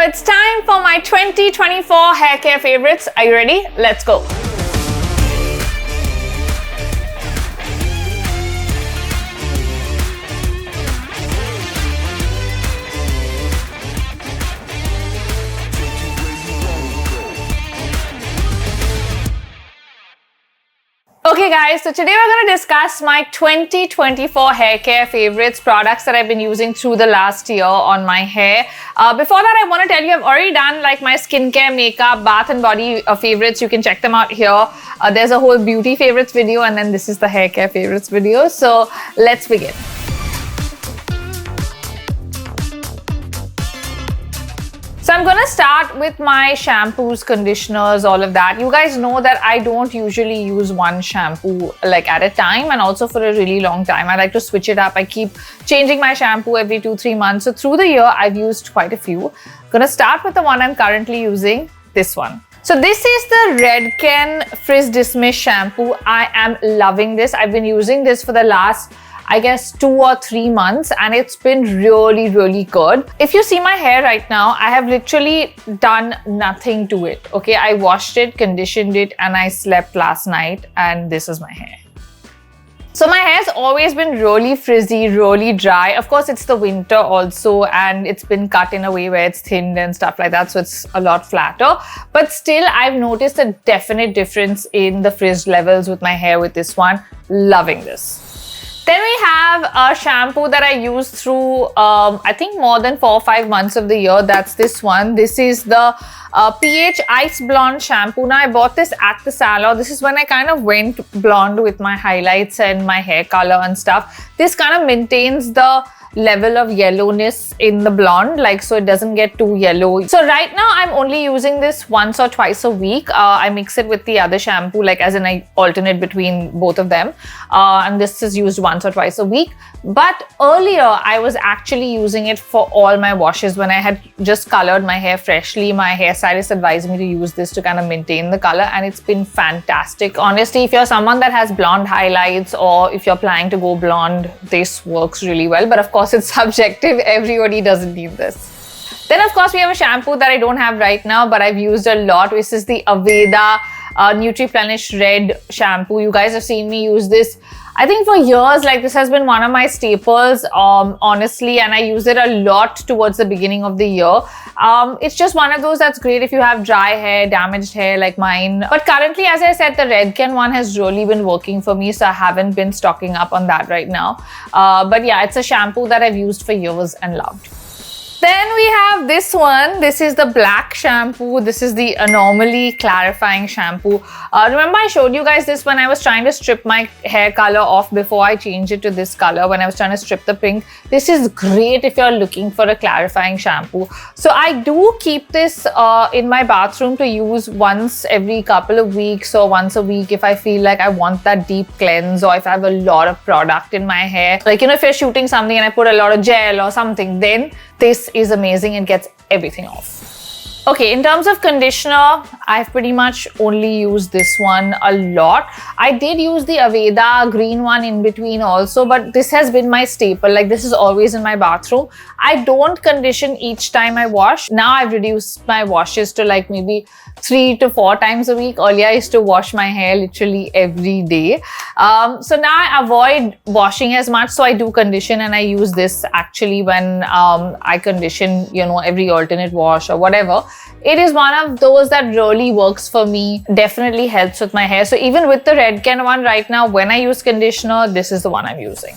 it's time for my 2024 hair care favorites. Are you ready? Let's go. Okay guys, so today we're going to discuss my 2024 hair care favorites, products that I've been using through the last year on my hair. Before that, I want to tell you I've already done like my skincare, makeup, bath and body favorites. You can check them out here. There's a whole beauty favorites video and then this is the hair care favorites video. So let's begin. So I'm going to start with my shampoos, conditioners, all of that. You guys know that I don't usually use one shampoo like at a time and also for a really long time. I like to switch it up. I keep changing my shampoo every 2-3 months. So through the year, I've used quite a few. I'm going to start with the one I'm currently using, this one. So this is the Redken Frizz Dismiss shampoo. I am loving this. I've been using this for the last, I guess, 2 or 3 months and it's been really, really good. If you see my hair right now, I have literally done nothing to it. Okay, I washed it, conditioned it, and I slept last night and this is my hair. So my hair's always been really frizzy, really dry. Of course, it's the winter also and it's been cut in a way where it's thinned and stuff like that. So it's a lot flatter. But still, I've noticed a definite difference in the frizz levels with my hair with this one. Loving this. Then we have a shampoo that I use through, I think more than 4 or 5 months of the year. That's this one. This is the pH Ice Blonde shampoo. Now, I bought this at the salon. This is when I kind of went blonde with my highlights and my hair color and stuff. This kind of maintains the level of yellowness in the blonde, like so it doesn't get too yellow. So right now I'm only using this once or twice a week. I mix it with the other shampoo, like as in I alternate between both of them, and this is used once or twice a week. But earlier I was actually using it for all my washes. When I had just colored my hair freshly, my hairstylist advised me to use this to kind of maintain the color and it's been fantastic. Honestly, if you're someone that has blonde highlights or if you're planning to go blonde, this works really well. But of course it's subjective, everybody doesn't need this. Then of course we have a shampoo that I don't have right now but I've used a lot. This is the Aveda Nutriplenish Red shampoo. You guys have seen me use this I think for years. Like this has been one of my staples, honestly, and I use it a lot towards the beginning of the year. It's just one of those that's great if you have dry hair, damaged hair like mine. But currently, as I said, the Redken one has really been working for me, so I haven't been stocking up on that right now. But yeah, it's a shampoo that I've used for years and loved. Then we have this one. This is the black shampoo. This is the Anomaly clarifying shampoo. Remember I showed you guys this when I was trying to strip my hair color off before I changed it to this color, when I was trying to strip the pink. This is great if you're looking for a clarifying shampoo. So I do keep this in my bathroom to use once every couple of weeks or once a week if I feel like I want that deep cleanse or if I have a lot of product in my hair. Like, you know, if you're shooting something and I put a lot of gel or something, then this is amazing. It gets everything off. Okay, in terms of conditioner, I've pretty much only used this one a lot. I did use the Aveda green one in between also, but this has been my staple. Like this is always in my bathroom. I don't condition each time I wash. Now I've reduced my washes to like maybe 3 to 4 times a week. Earlier I used to wash my hair literally every day. So now I avoid washing as much. So I do condition and I use this actually when I condition, you know, every alternate wash or whatever. It is one of those that really works for me. Definitely helps with my hair. So even with the Redken one right now, when I use conditioner, this is the one I'm using.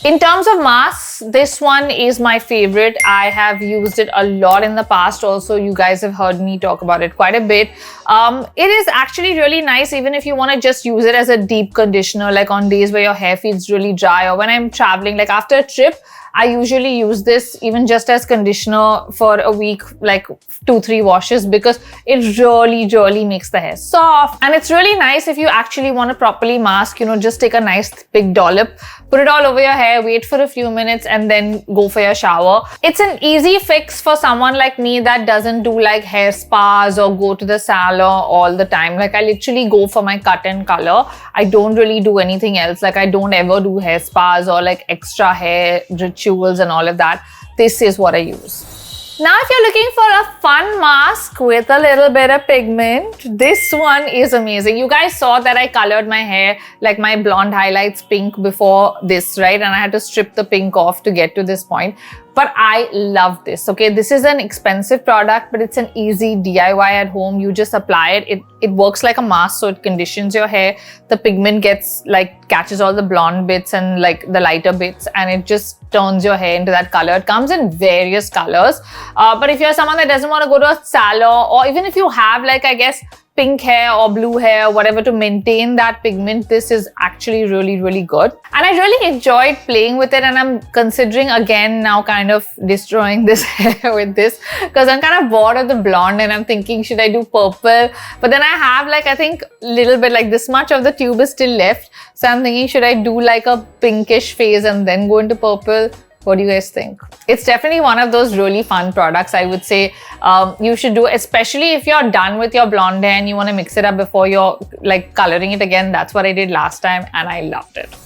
In terms of masks, this one is my favorite. I have used it a lot in the past also. You guys have heard me talk about it quite a bit. It is actually really nice even if you want to just use it as a deep conditioner, like on days where your hair feels really dry or when I'm traveling, like after a trip, I usually use this even just as conditioner for a week, like 2-3 washes, because it really makes the hair soft. And it's really nice if you actually want to properly mask, you know, just take a nice big dollop, put it all over your hair, wait for a few minutes and then go for your shower. It's an easy fix for someone like me that doesn't do like hair spas or go to the salon all the time. Like I literally go for my cut and color. I don't really do anything else. Like I don't ever do hair spas or like extra hair rituals and all of that. This is what I use. Now, if you're looking for a fun mask with a little bit of pigment, this one is amazing. You guys saw that I colored my hair, like my blonde highlights pink before this, right? And I had to strip the pink off to get to this point. But I love this, okay? This is an expensive product, but it's an easy DIY at home. You just apply it. It works like a mask, so it conditions your hair. The pigment gets like, catches all the blonde bits and like the lighter bits, and it just turns your hair into that color. It comes in various colors. But if you're someone that doesn't want to go to a salon, or even if you have like, I guess, pink hair or blue hair, whatever, to maintain that pigment, this is actually really, really good. And I really enjoyed playing with it, and I'm considering again now kind of destroying this hair with this, because I'm kind of bored of the blonde and I'm thinking, should I do purple? But then I have like, I think little bit like this much of the tube is still left. So I'm thinking, should I do like a pinkish phase and then go into purple? What do you guys think? It's definitely one of those really fun products, I would say you should do, especially if you're done with your blonde hair and you want to mix it up before you're like coloring it again. That's what I did last time and I loved it.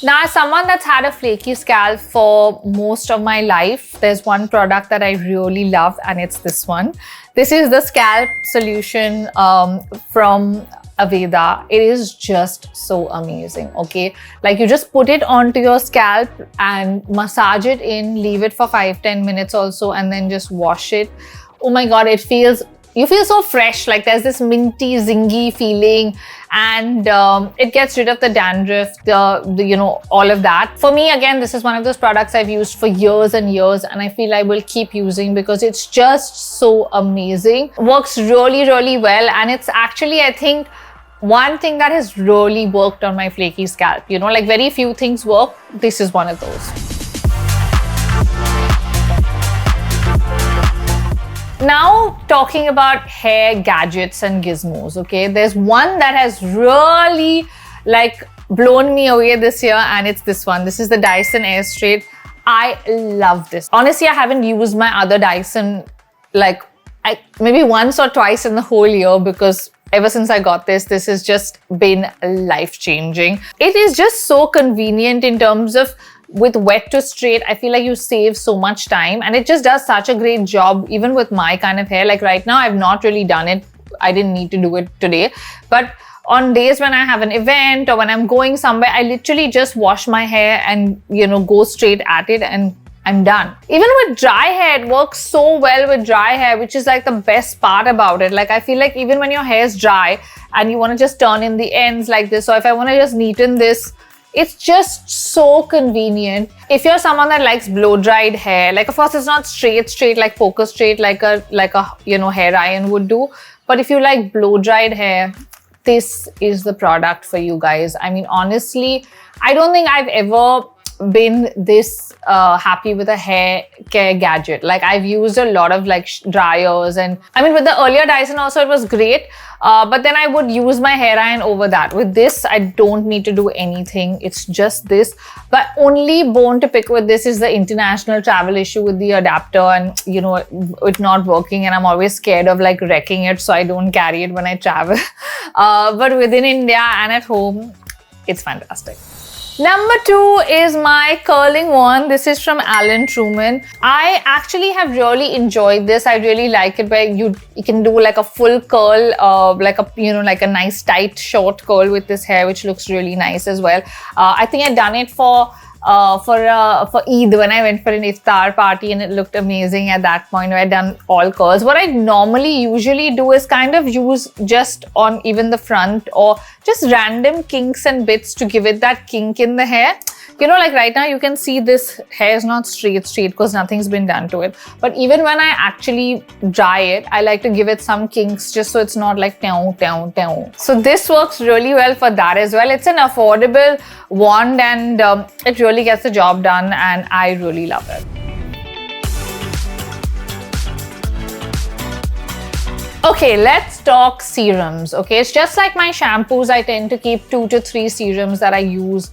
Now, as someone that's had a flaky scalp for most of my life, there's one product that I really love, and it's this one. This is the Scalp Solution from Aveda. It is just so amazing, okay? Like, you just put it onto your scalp and massage it in, leave it for 5-10 minutes also, and then just wash it. Oh my god, you feel so fresh. Like, there's this minty, zingy feeling, and it gets rid of the dandruff, the you know, all of that. For me, again, this is one of those products I've used for years and years, and I feel I will keep using because it's just so amazing. Works really, really well, and it's actually, I think, one thing that has really worked on my flaky scalp. You know, like, very few things work. This is one of those. Now, talking about hair gadgets and gizmos, okay? There's one that has really like blown me away this year, and it's this one. This is the Dyson Airstrait. I love this. Honestly, I haven't used my other Dyson like maybe once or twice in the whole year, because ever since I got this has just been life-changing. It is just so convenient in terms of with wet to straight. I feel like you save so much time, and it just does such a great job even with my kind of hair. Like, right now, I've not really done it. I didn't need to do it today. But on days when I have an event or when I'm going somewhere, I literally just wash my hair and, you know, go straight at it and I'm done. Even with dry hair, it works so well with dry hair, which is like the best part about it. Like, I feel like even when your hair is dry and you want to just turn in the ends like this, or if I want to just neaten this, it's just so convenient. If you're someone that likes blow-dried hair, like, of course, it's not straight like focus straight like a you know, hair iron would do. But if you like blow-dried hair, this is the product for you guys. I mean, honestly, I don't think I've ever been this happy with a hair care gadget. Like, I've used a lot of like dryers, and I mean, with the earlier Dyson also it was great, but then I would use my hair iron over that. With this, I don't need to do anything. It's just this. But only bone to pick with this is the international travel issue with the adapter, and you know, it not working, and I'm always scared of like wrecking it, so I don't carry it when I travel. But within India and at home, it's fantastic. Number 2 is my curling wand. This is from Truman. I actually have really enjoyed this. I really like it where you can do like a full curl, like a, you know, like a nice tight short curl with this hair, which looks really nice as well. I think I'd done it for Eid when I went for an iftar party, and it looked amazing at that point where I'd done all curls. What I normally usually do is kind of use just on even the front or just random kinks and bits to give it that kink in the hair. You know, like right now you can see this hair is not straight because nothing's been done to it. But even when I actually dry it, I like to give it some kinks just so it's not like teow, teow, teow. So this works really well for that as well. It's an affordable wand, and it really gets the job done, and I really love it. Okay, let's talk serums. Okay, it's just like my shampoos. I tend to keep 2 to 3 serums that I use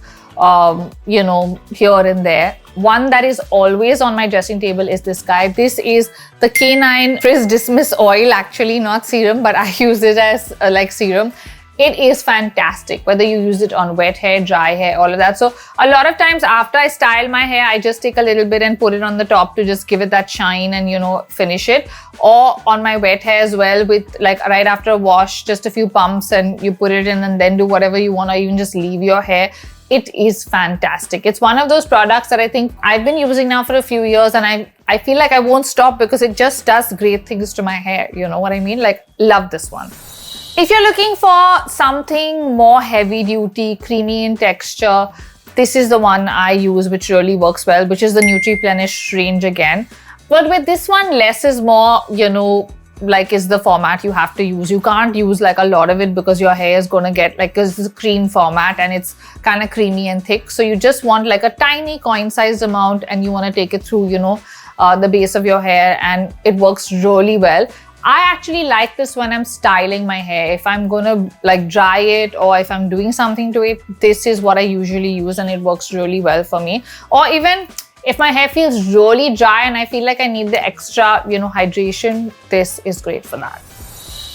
you know, here and there. One that is always on my dressing table is this guy. This is the K9 Frizz Dismiss Oil, actually not serum, but I use it as like serum. It is fantastic, whether you use it on wet hair, dry hair, all of that. So a lot of times after I style my hair, I just take a little bit and put it on the top to just give it that shine and, you know, finish it. Or on my wet hair as well, with like right after a wash, just a few pumps and you put it in and then do whatever you want, or even just leave your hair. It is fantastic. It's one of those products that I think I've been using now for a few years, and I feel like I won't stop because it just does great things to my hair. You know what I mean? Like, love this one. If you're looking for something more heavy duty, creamy in texture, this is the one I use, which really works well, which is the Nutriplenish range again. But with this one, less is more, you know, like is the format you have to use. You can't use like a lot of it because your hair is going to get like, because it's a cream format and it's kind of creamy and thick. So you just want like a tiny coin-sized amount and you want to take it through, you know, the base of your hair, and it works really well. I actually like this when I'm styling my hair. If I'm going to like dry it or if I'm doing something to it, this is what I usually use and it works really well for me. Or even if my hair feels really dry and I feel like I need the extra, you know, hydration, this is great for that.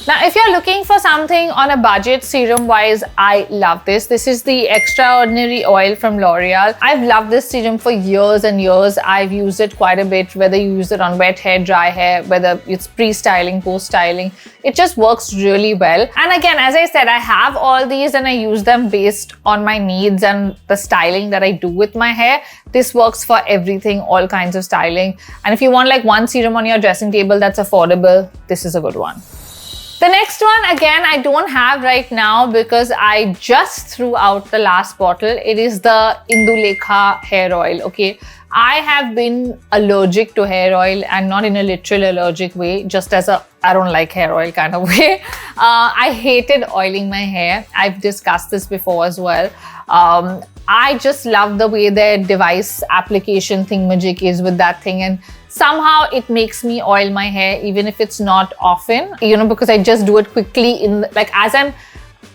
Now, if you're looking for something on a budget serum wise, I love this. This is the Extraordinary Oil from L'Oreal. I've loved this serum for years and years. I've used it quite a bit, whether you use it on wet hair, dry hair, whether it's pre-styling, post-styling. It just works really well. And again, as I said, I have all these and I use them based on my needs and the styling that I do with my hair. This works for everything, all kinds of styling. And if you want like one serum on your dressing table that's affordable, this is a good one. The next one, again, I don't have right now because I just threw out the last bottle. It is the Indulekha hair oil, okay? I have been allergic to hair oil, and not in a literal allergic way, just as a I don't like hair oil kind of way. I hated oiling my hair. I've discussed this before as well. I just love the way their device application thingamajig is with that thing, and somehow it makes me oil my hair even if it's not often, you know, because I just do it quickly like as I'm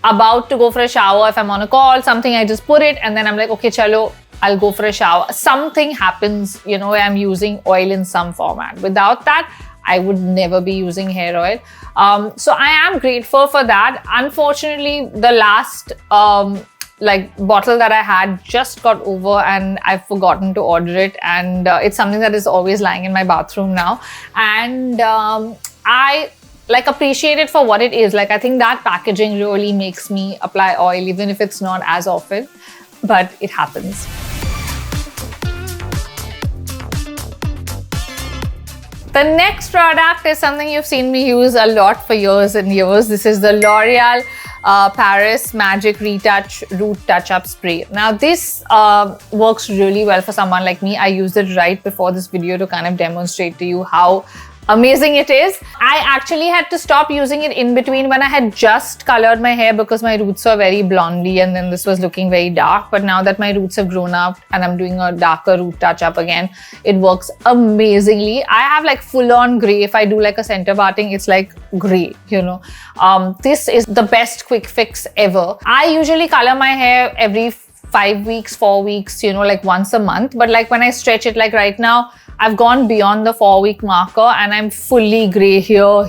about to go for a shower, if I'm on a call, something, I just put it and then I'm like, okay, chalo, I'll go for a shower. Something happens, you know, where I'm using oil in some format. Without that, I would never be using hair oil. So I am grateful for that. Unfortunately, the last like bottle that I had just got over and I've forgotten to order it, and it's something that is always lying in my bathroom now, and I like appreciate it for what it is. Like, I think that packaging really makes me apply oil even if it's not as often, but it happens. The next product is something you've seen me use a lot for years and years. This is the L'Oreal Paris Magic Retouch Root Touch-Up Spray. Now, this works really well for someone like me. I used it right before this video to kind of demonstrate to you how amazing it is. I actually had to stop using it in between when I had just colored my hair because my roots were very blondie and then this was looking very dark. But now that my roots have grown up and I'm doing a darker root touch-up again, it works amazingly. I have like full-on grey. If I do like a center parting, it's like grey, you know. This is the best quick fix ever. I usually color my hair every 5 weeks, 4 weeks, you know, like once a month. But like when I stretch it, like right now, I've gone beyond the 4-week marker and I'm fully grey here,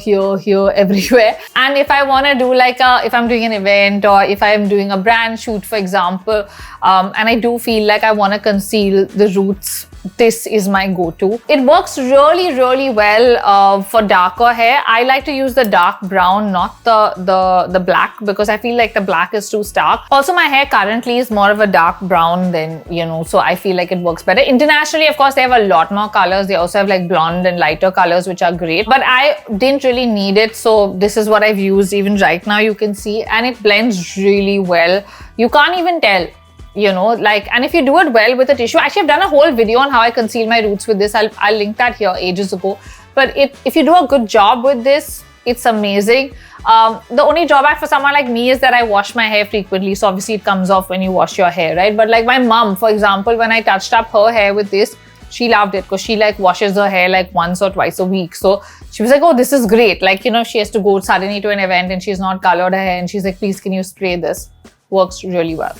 everywhere. And if I want to do like if I'm doing an event or if I'm doing a brand shoot, for example, and I do feel like I want to conceal the roots, this is my go-to. It works really, really well for darker hair. I like to use the dark brown, not the black, because I feel like the black is too stark. Also, my hair currently is more of a dark brown than, you know, so I feel like it works better. Internationally, of course, they have a lot more colors. They also have like blonde and lighter colors, which are great. But I didn't really need it, so this is what I've used. Even right now, you can see, and it blends really well. You can't even tell. You know, like, and if you do it well with a tissue, actually I've done a whole video on how I conceal my roots with this. I'll link that here ages ago. But if you do a good job with this, it's amazing. The only drawback for someone like me is that I wash my hair frequently. So obviously it comes off when you wash your hair, right? But like my mom, for example, when I touched up her hair with this, she loved it because she like washes her hair like once or twice a week. So she was like, oh, this is great. Like, you know, she has to go suddenly to an event and she's not colored her hair and she's like, please, can you spray this? Works really well.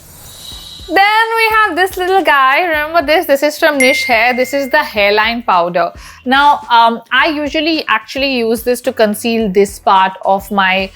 Then we have this little guy. Remember this? This is from Nish Hair. This is the hairline powder. Now, I usually actually use this to conceal this part of my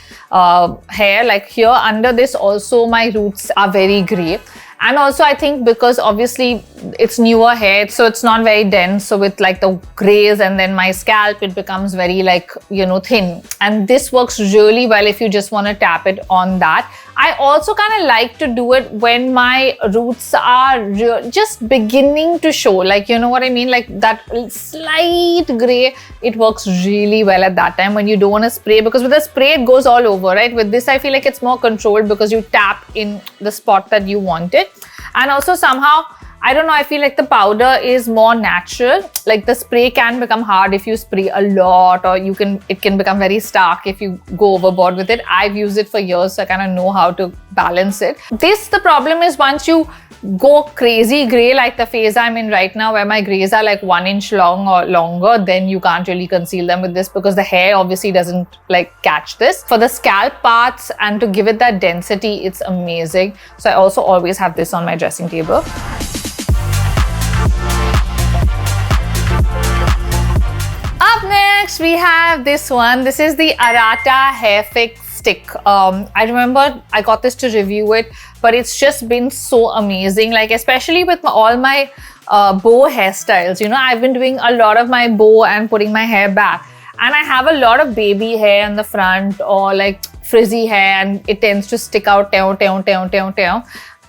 hair. Like here under this also my roots are very grey. And also I think because obviously it's newer hair, so it's not very dense. So with like the grays and then my scalp, it becomes very like, you know, thin. And this works really well if you just want to tap it on that. I also kind of like to do it when my roots are just beginning to show, like, you know what I mean? Like that slight gray, it works really well at that time when you don't want to spray, because with a spray, it goes all over, right? With this, I feel like it's more controlled because you tap in the spot that you want it. And also somehow, I don't know, I feel like the powder is more natural. Like the spray can become hard if you spray a lot, or it can become very stark if you go overboard with it. I've used it for years, so I kind of know how to balance it. The problem is once you go crazy gray like the phase I'm in right now, where my grays are like 1 inch long or longer, then you can't really conceal them with this because the hair obviously doesn't like catch this. For the scalp parts and to give it that density, it's amazing. So I also always have this on my dressing table. Up next, we have this one. This is the Arata Hair Fix Stick. I remember I got this to review it, but it's just been so amazing. Like especially with all my bow hairstyles. You know, I've been doing a lot of my bow and putting my hair back. And I have a lot of baby hair in the front or like frizzy hair, and it tends to stick out.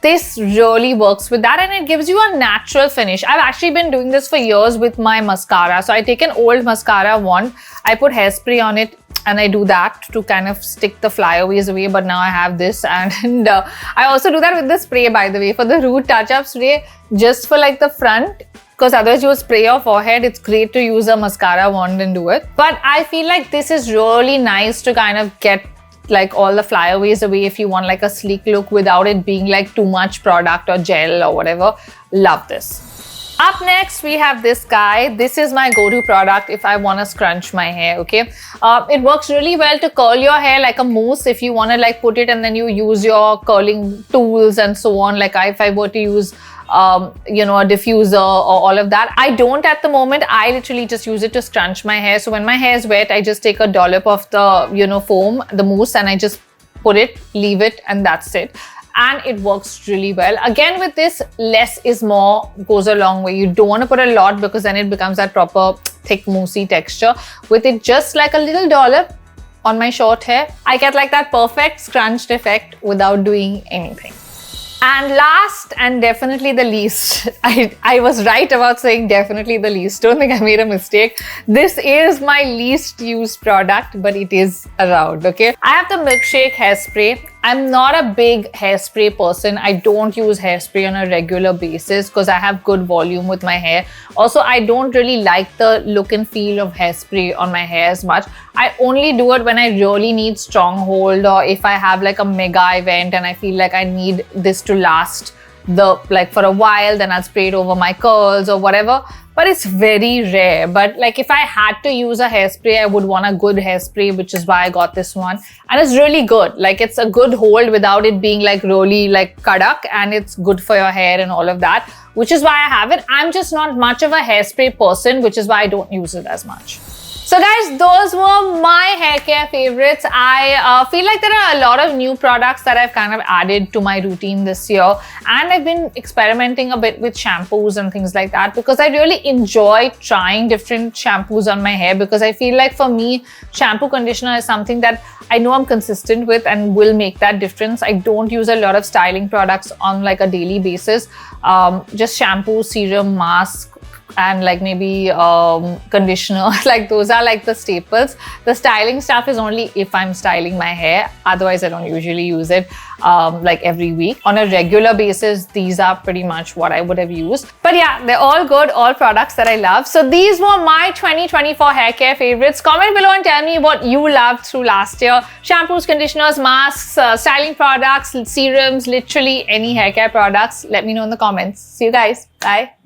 This really works with that, and it gives you a natural finish. I've actually been doing this for years with my mascara. So I take an old mascara wand, I put hairspray on it, and I do that to kind of stick the flyaways away. But now I have this, and I also do that with the spray, by the way, for the root touch-up spray, just for like the front. Because otherwise you spray your forehead, it's great to use a mascara wand and do it. But I feel like this is really nice to kind of get like all the flyaways away if you want like a sleek look without it being like too much product or gel or whatever. Love this. Up next, we have this guy. This is my go-to product if I want to scrunch my hair, okay? It works really well to curl your hair like a mousse if you want to like put it and then you use your curling tools and so on. Like if I were to use you know, a diffuser or all of that. I don't at the moment. I literally just use it to scrunch my hair. So when my hair is wet, I just take a dollop of the, you know, foam, the mousse, and I just put it, leave it, and that's it. And it works really well. Again, with this, less is more goes a long way. You don't want to put a lot because then it becomes that proper thick moussey texture. With it just like a little dollop on my short hair, I get like that perfect scrunched effect without doing anything. And last and definitely the least, I was right about saying definitely the least. Don't think I made a mistake. This is my least used product, but it is around, okay? I have the Milkshake hairspray. I'm not a big hairspray person. I don't use hairspray on a regular basis because I have good volume with my hair. Also, I don't really like the look and feel of hairspray on my hair as much. I only do it when I really need strong hold, or if I have like a mega event and I feel like I need this to last for a while, then I'll spray it over my curls or whatever. But it's very rare. But like if I had to use a hairspray, I would want a good hairspray, which is why I got this one. And it's really good. Like it's a good hold without it being like really like kadak, and it's good for your hair and all of that, which is why I have it. I'm just not much of a hairspray person, which is why I don't use it as much. So guys, those were my hair care favorites. I feel like there are a lot of new products that I've kind of added to my routine this year. And I've been experimenting a bit with shampoos and things like that because I really enjoy trying different shampoos on my hair, because I feel like for me, shampoo conditioner is something that I know I'm consistent with and will make that difference. I don't use a lot of styling products on like a daily basis. Just shampoo, serum, mask, and like maybe conditioner. Like those are like the staples. The styling stuff is only if I'm styling my hair. Otherwise, I don't usually use it like every week. On a regular basis, these are pretty much what I would have used. But yeah, they're all good, all products that I love. So these were my 2024 hair care favorites. Comment below and tell me what you loved through last year. Shampoos, conditioners, masks, styling products, serums, literally any hair care products. Let me know in the comments. See you guys. Bye.